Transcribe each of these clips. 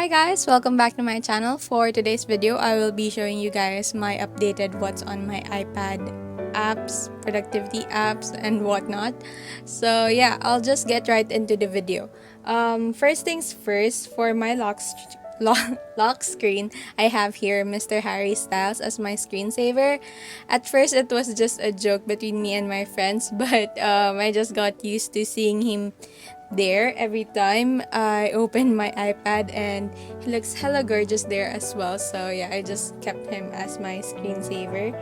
Hi guys, welcome back to my channel. For today's video, I will be showing you guys my updated what's on my iPad apps, productivity apps, and whatnot. So yeah, I'll just get right into the video. First things first, for my lock screen, I have here Mr. Harry Styles as my screensaver. At first, it was just a joke between me and my friends, but I just got used to seeing him there every time I open my iPad, and he looks hella gorgeous there as well. So yeah, I just kept him as my screensaver.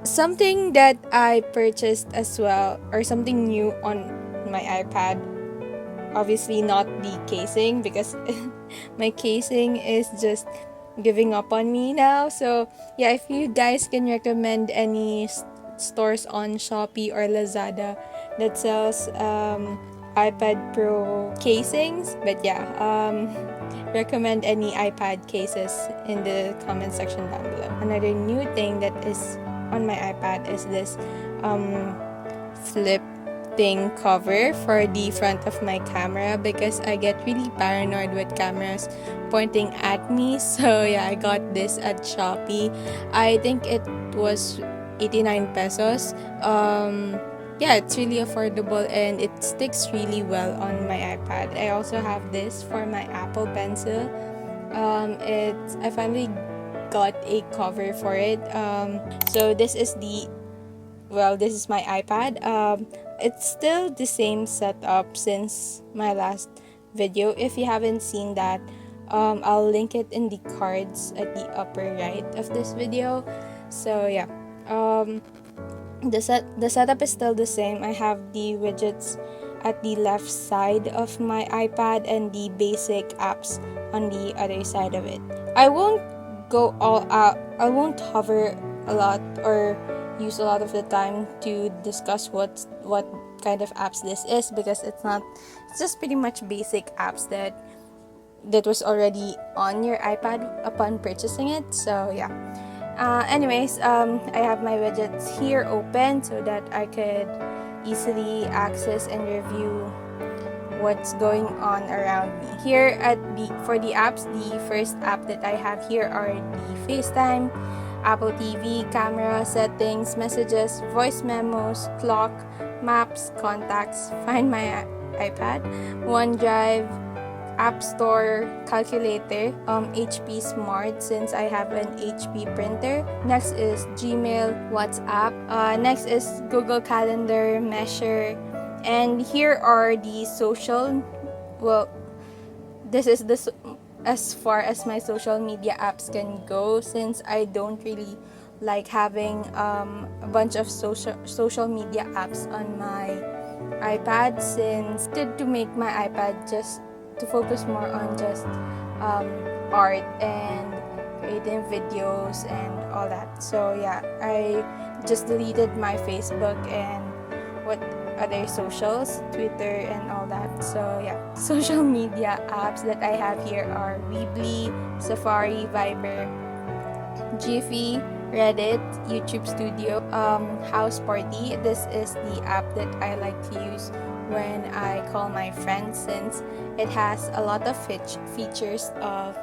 Something that I purchased as well, or something new on my iPad, obviously not the casing because my casing is just giving up on me now. So yeah, if you guys can recommend any stores on Shopee or Lazada that sells iPad Pro casings, but yeah, recommend any iPad cases in the comment section down below. Another new thing that is on my iPad is this flip thing cover for the front of my camera, because I get really paranoid with cameras pointing at me. So yeah, I got this at Shopee. I think it was 89 pesos. Yeah, it's really affordable and it sticks really well on my iPad. I also have this for my Apple Pencil. I finally got a cover for it. So this is this is my iPad. It's still the same setup since my last video. If you haven't seen that, I'll link it in the cards at the upper right of this video. So yeah, the setup is still the same. I have the widgets at the left side of my iPad and the basic apps on the other side of it. I won't go all out. I won't hover a lot or use a lot of the time to discuss what kind of apps this is, because it's just pretty much basic apps that was already on your iPad upon purchasing it. So yeah. Anyways, I have my widgets here open so that I could easily access and review what's going on around me. Here for the apps, the first app that I have here are the FaceTime, Apple TV, camera, settings, messages, voice memos, clock, maps, contacts, Find My iPad, OneDrive, App Store, calculator, HP Smart since I have an HP printer. Next is Gmail, WhatsApp. Next is Google Calendar, Measure, and here are the social. Well, this is as far as my social media apps can go, since I don't really like having a bunch of social media apps on my iPad, since to make my iPad just to focus more on just art and creating videos and all that. So yeah, I just deleted my Facebook and what other socials, Twitter and all that. So yeah, social media apps that I have here are Weebly, Safari, Viber, Jiffy, Reddit, YouTube Studio, House Party. This is the app that I like to use when I call my friends, since it has a lot of features of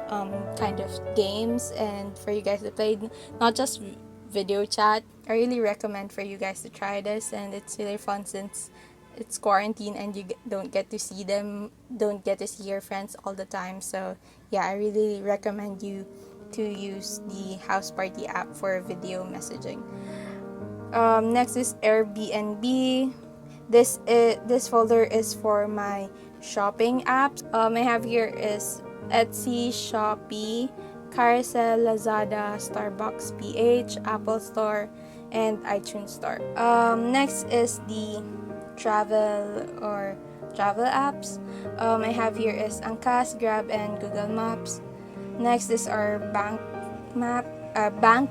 kind of games and for you guys to play, not just video chat. I really recommend for you guys to try this, and it's really fun since it's quarantine and you don't get to see your friends all the time. So yeah, I really recommend you to use the House Party app for video messaging. Next is Airbnb. This folder is for my shopping apps. I have here is Etsy, Shopee, Carousel, Lazada, Starbucks PH, Apple Store, and iTunes Store. Next is the travel apps. I have here is Angkas, Grab, and Google Maps. Next is our bank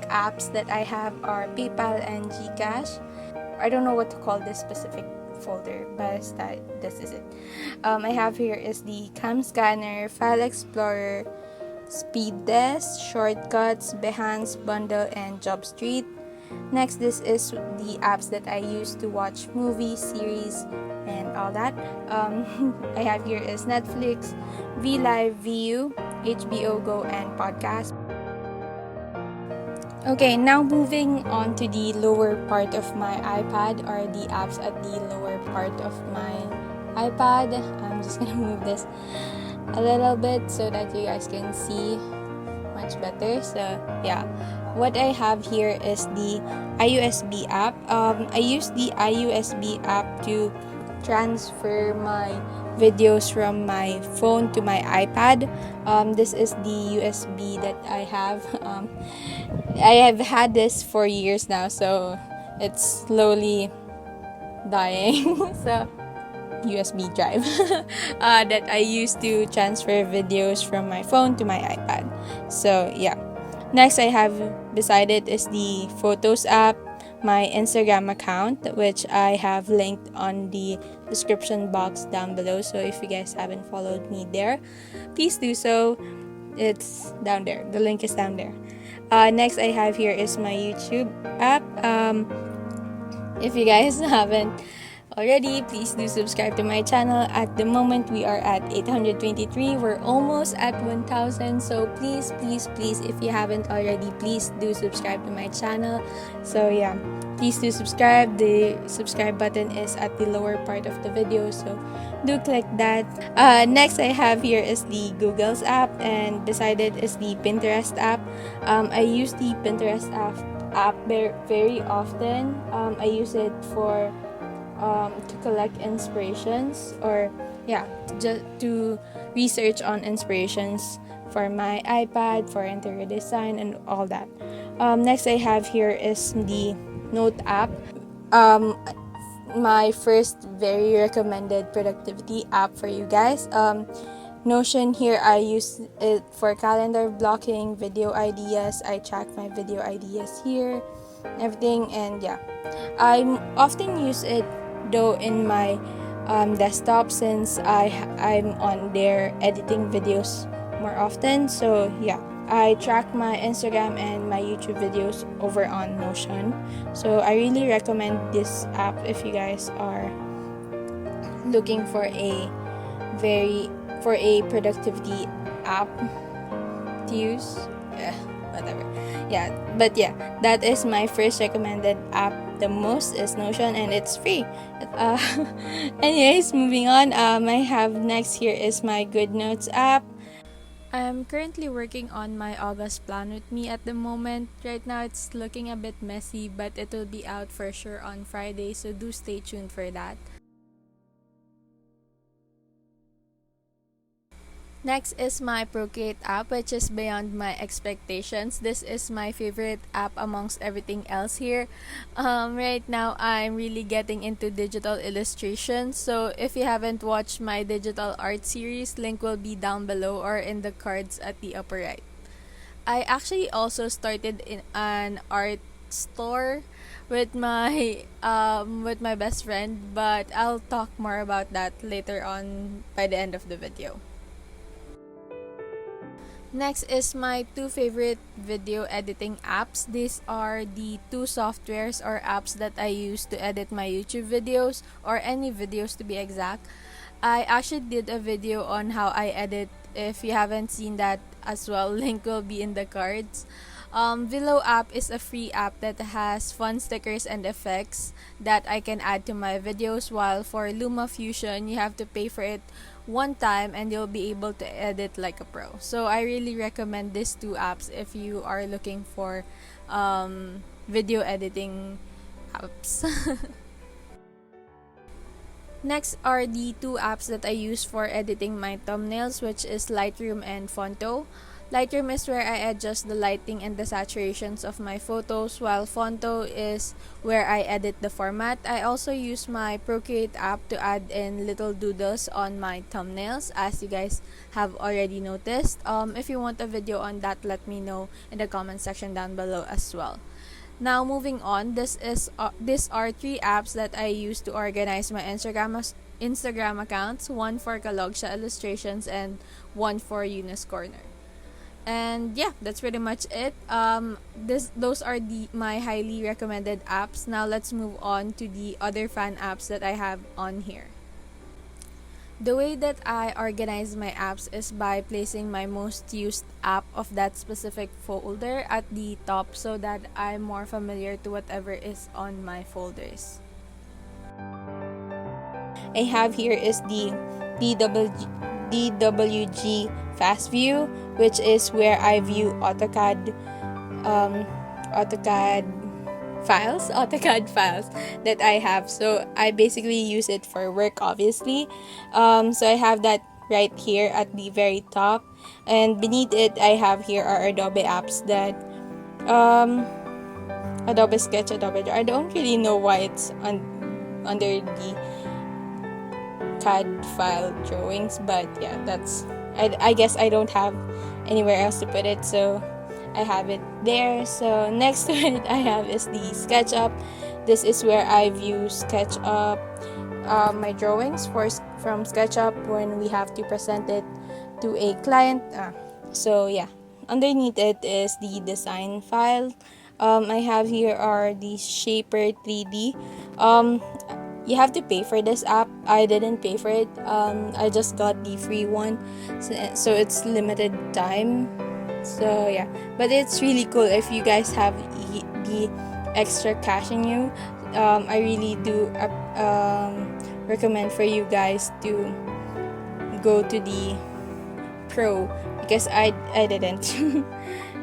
apps that I have are PayPal and GCash. I don't know what to call this specific folder, but this is it. I have here is the Cam Scanner, File Explorer, Speed Desk, Shortcuts, Behance, Bundle, and Job Street. Next, this is the apps that I use to watch movies, series, and all that. I have here is Netflix, VLive, VU, HBO Go, and podcast. Okay, now moving on to the lower part of my iPad, or the apps at the lower part of my iPad. I'm just gonna move this a little bit so that you guys can see much better. So yeah, what I have here is the iUSB app. I use the iUSB app to transfer my videos from my phone to my iPad. This is the USB that I have. I have had this for years now, so it's slowly dying. So USB drive that I use to transfer videos from my phone to my iPad. So yeah. Next I have beside it is the Photos app, my Instagram account, which I have linked on the description box down below. So if you guys haven't followed me there, please do so. It's down there. The link is down there. Next I have here is my YouTube app. If you guys haven't already, please do subscribe to my channel. At the moment we are at 823. We're almost at 1000, so please, if you haven't already, please do subscribe to my channel. So yeah, please do subscribe. The subscribe button is at the lower part of the video, so do click that. Next I have here is the Google's app, and beside it is the Pinterest app. I use the Pinterest app very often. I use it for to collect inspirations, or yeah, just to research on inspirations for my iPad, for interior design, and all that. Next I have here is the Note app. Um, my first very recommended productivity app for you guys. Notion, here I use it for calendar blocking, video ideas. I track my video ideas here, everything, and yeah, I often use it though in my desktop, since I'm on there editing videos more often. So yeah, I track my Instagram and my YouTube videos over on Notion. So I really recommend this app if you guys are looking for a productivity app to use. Whatever. Yeah, but yeah, that is my first recommended app. The most is Notion, and it's free. Uh, Anyways, moving on. I have next here is my Good Notes app. I'm currently working on my August plan with me at the moment. Right now, it's looking a bit messy, but it will be out for sure on Friday, so do stay tuned for that. Next is my Procreate app, which is beyond my expectations. This is my favorite app amongst everything else here. Right now, I'm really getting into digital illustration. So if you haven't watched my digital art series, link will be down below or in the cards at the upper right. I actually also started in an art store with my best friend, but I'll talk more about that later on by the end of the video. Next is my two favorite video editing apps. These are the two softwares or apps that I use to edit my YouTube videos, or any videos to be exact. I actually did a video on how I edit. If you haven't seen that as well, link will be in the cards. Velo app is a free app that has fun stickers and effects that I can add to my videos, while for LumaFusion, you have to pay for it one time and you'll be able to edit like a pro. So I really recommend these two apps if you are looking for video editing apps. Next are the two apps that I use for editing my thumbnails, which is Lightroom and Fonto. Lightroom is where I adjust the lighting and the saturations of my photos, while Fonto is where I edit the format. I also use my Procreate app to add in little doodles on my thumbnails, as you guys have already noticed. If you want a video on that, let me know in the comment section down below as well. Now moving on, these are three apps that I use to organize my Instagram accounts, one for Kalogsha Illustrations and one for Eunice Corner. And yeah, that's pretty much it. Those are my highly recommended apps. Now let's move on to the other fan apps that I have on here. The way that I organize my apps is by placing my most used app of that specific folder at the top so that I'm more familiar to whatever is on my folders. I have here is the DWG Fast View, which is where I view um, AutoCAD AutoCAD files that I have. So I basically use it for work, obviously. So I have that right here at the very top, and beneath it, I have here are Adobe apps that um, Adobe Sketch, Adobe. I don't really know why it's under the CAD file drawings, but yeah, I guess I don't have anywhere else to put it, so I have it there. So next to it I have is the SketchUp. This is where I view SketchUp, my drawings from SketchUp when we have to present it to a client. So yeah, underneath it is the design file. I have here are the Shaper 3D. You have to pay for this app. I didn't pay for it. I just got the free one, so it's limited time. So yeah, but it's really cool if you guys have the extra cash in you. I really do recommend for you guys to go to the pro because I didn't.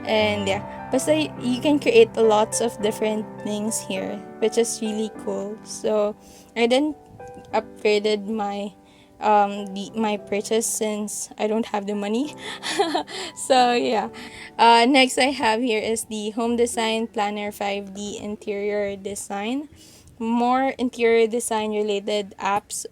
And yeah, but so you can create lots of different things here, which is really cool. So I didn't upgraded my purchase since I don't have the money. So yeah, next I have here is the Home Design Planner 5D Interior Design, more interior design related apps.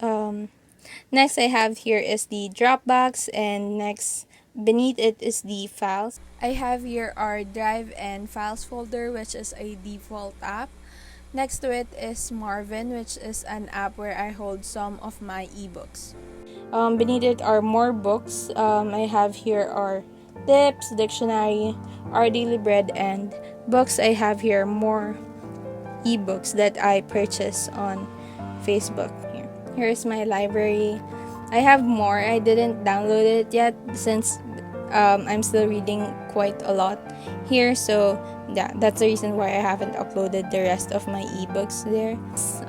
Next I have here is the Dropbox, and next beneath it is the files. I have here our Drive and Files folder, which is a default app. Next to it is Marvin, which is an app where I hold some of my ebooks. Beneath it are more books. I have here are tips, dictionary, our daily bread, and books. I have here more ebooks that I purchased on Facebook. Here's my library. I have more. I didn't download it yet since I'm still reading quite a lot here. So yeah, that's the reason why I haven't uploaded the rest of my ebooks there.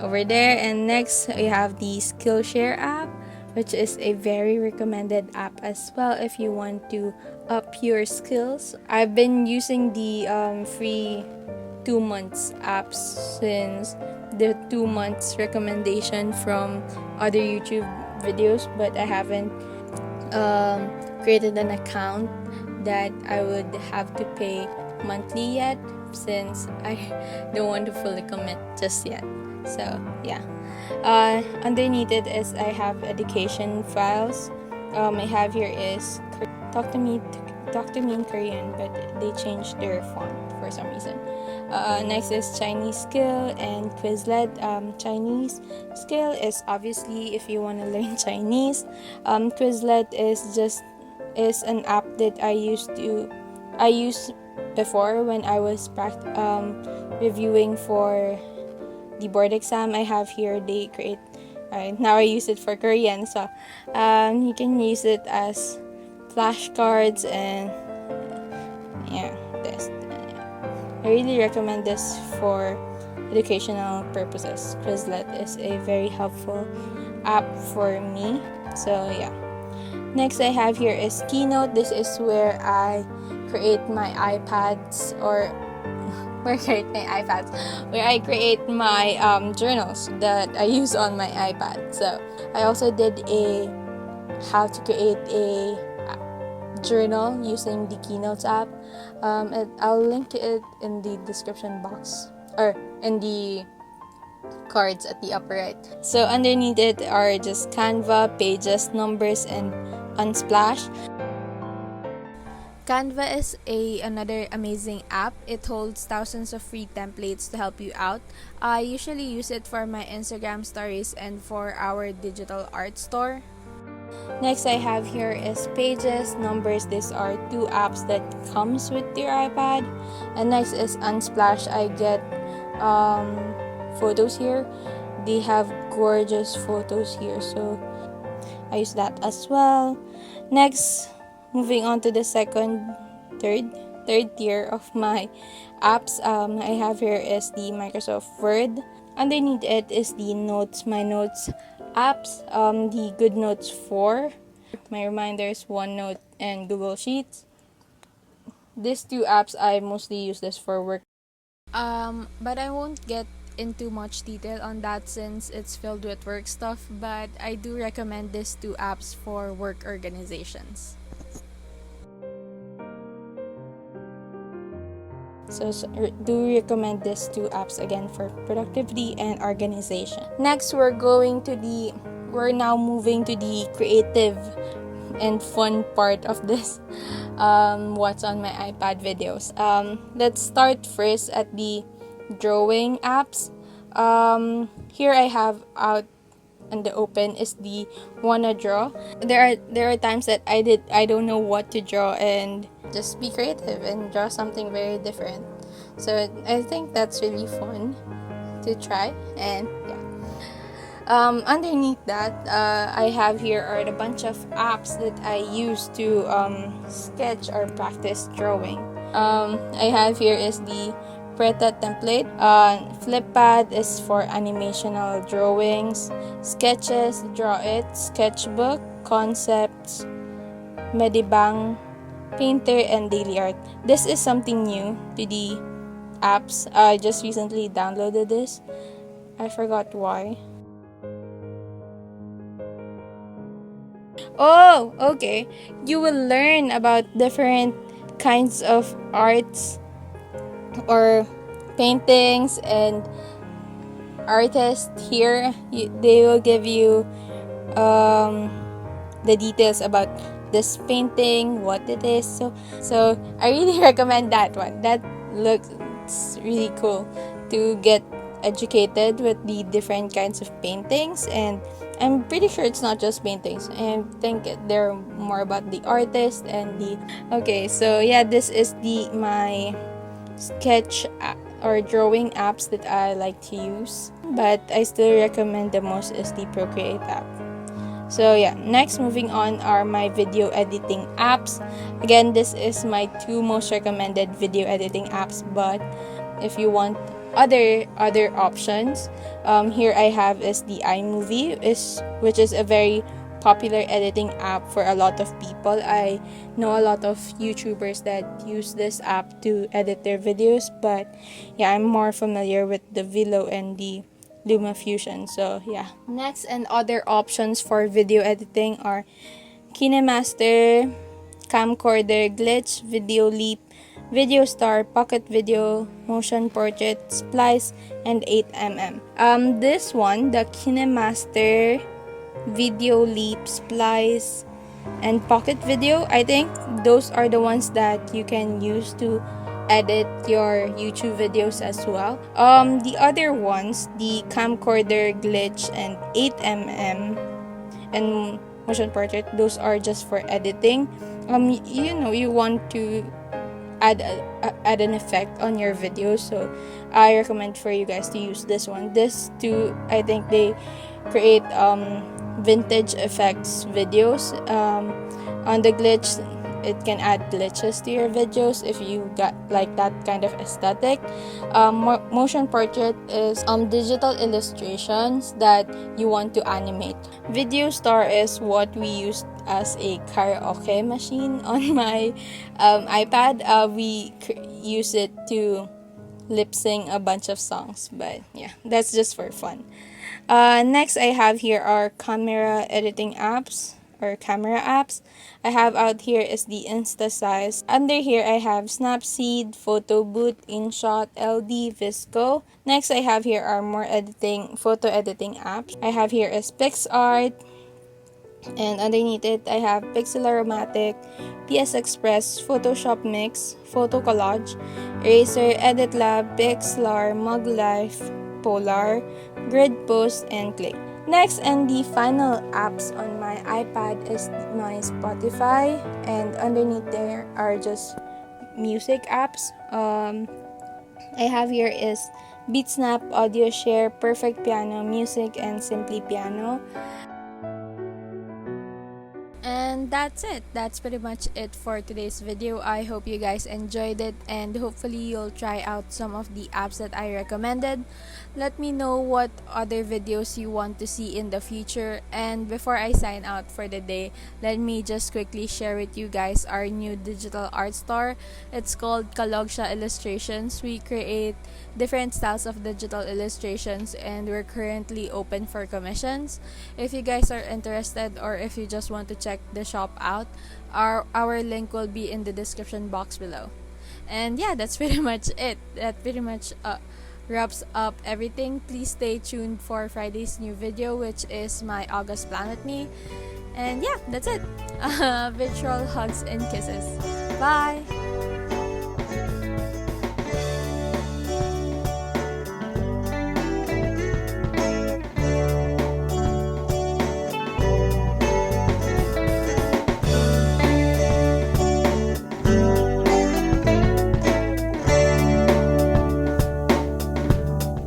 Over there, and next we have the Skillshare app, which is a very recommended app as well if you want to up your skills. I've been using the free 2 months apps since the 2 months recommendation from other YouTube videos, but I haven't created an account that I would have to pay monthly yet since I don't want to fully commit just yet. So yeah, underneath it is I have education files. I have here is talk to me in Korean, but they changed their font for some reason. Next is Chinese skill and Quizlet. Chinese skill is obviously if you want to learn Chinese. Quizlet is an app that I used before when I was reviewing for the board exam. I have here they create. Now I use it for Korean, so you can use it as flashcards and yeah, this. I really recommend this for educational purposes. Quizlet is a very helpful app for me. So yeah. Next I have here is Keynote. This is where I create my iPads or where I create my journals that I use on my iPad. So I also did how to create a journal using the Keynotes app. And I'll link it in the description box or in the cards at the upper right. So underneath it are just Canva, Pages, Numbers, and Unsplash. Canva is another amazing app. It holds thousands of free templates to help you out. I usually use it for my Instagram stories and for our digital art store. Next I have here is Pages, Numbers. These are two apps that comes with your iPad. And next is Unsplash. I get photos here. They have gorgeous photos here. So I use that as well. Next, moving on to the third tier of my apps, I have here is the Microsoft Word. Underneath it is the Notes, my Notes apps, the Good Notes 4, my reminders, OneNote, and Google Sheets. These two apps, I mostly use this for work. But I won't get into much detail on that since it's filled with work stuff, but I do recommend these two apps for work organizations. Do recommend these two apps again for productivity and organization. Next, we're now moving to the creative and fun part of this what's on my iPad videos. Let's start first at the drawing apps. Here I have out in the open is the wanna draw. There are times that I don't know what to draw and just be creative and draw something very different. So I think that's really fun to try. And yeah. Underneath that, I have here are the bunch of apps that I use to sketch or practice drawing. I have here is the Preta template. Flippad is for animational drawings. Sketches, Draw It, Sketchbook, Concepts, Medibang, Painter, and Daily Art. This is something new to the apps. I just recently downloaded this. I forgot why. Oh, okay. You will learn about different kinds of arts or paintings and artists here. They will give you the details about this painting, what it is. So I really recommend that one. That looks really cool to get educated with the different kinds of paintings, and I'm pretty sure it's not just paintings. I think they're more about the artist and the okay. So yeah, this is my sketch or drawing apps that I like to use, but I still recommend the most is the Procreate app. So yeah, next moving on are my video editing apps. Again, this is my two most recommended video editing apps, but if you want other options, here I have is the iMovie, which is a very popular editing app for a lot of people. I know a lot of YouTubers that use this app to edit their videos, but yeah, I'm more familiar with the Velo and the LumaFusion. So yeah. Next and other options for video editing are KineMaster, Camcorder, Glitch, Video Leap, Video Star, Pocket Video, Motion Portrait, Splice, and 8mm. This one, the KineMaster, Video Leap, Splice, and Pocket Video, I think those are the ones that you can use to edit your YouTube videos as well. The other ones, the Camcorder, Glitch, and 8mm, and Motion Portrait, those are just for editing. You want to add an effect on your video, so I recommend for you guys to use this one. This too, I think they create vintage effects videos. On the Glitch, it can add glitches to your videos if you got like that kind of aesthetic. Motion Portrait is digital illustrations that you want to animate. Video Star is what we use as a karaoke machine on my iPad. We use it to lip sync a bunch of songs, but yeah, that's just for fun. Next, I have here are camera editing apps or camera apps. I have out here is the InstaSize. Under here, I have Snapseed, Photo Booth, InShot, LD, Visco. Next, I have here are more photo editing apps. I have here is PixArt, and underneath it, I have Pixelaromatic, PS Express, Photoshop Mix, Photo Collage, Eraser, Edit Lab, Pixlar, MugLife, Polar, Grid Post, and Click. Next and the final apps on my iPad is my Spotify, and underneath there are just music apps. I have here is BeatSnap, AudioShare, Perfect Piano, Music, and Simply Piano. that's it. That's pretty much it for today's video. I hope you guys enjoyed it, and hopefully you'll try out some of the apps that I recommended. Let me know what other videos you want to see in the future. And before I sign out for the day, let me just quickly share with you guys our new digital art store. It's called Kalogsha Illustrations. We create different styles of digital illustrations, and we're currently open for commissions. If you guys are interested, or if you just want to check the shop out, our link will be in the description box below. And yeah, that's pretty much it. That pretty much wraps up everything. Please stay tuned for Friday's new video, which is my August plan with me. And yeah, that's it. Virtual hugs and kisses. Bye.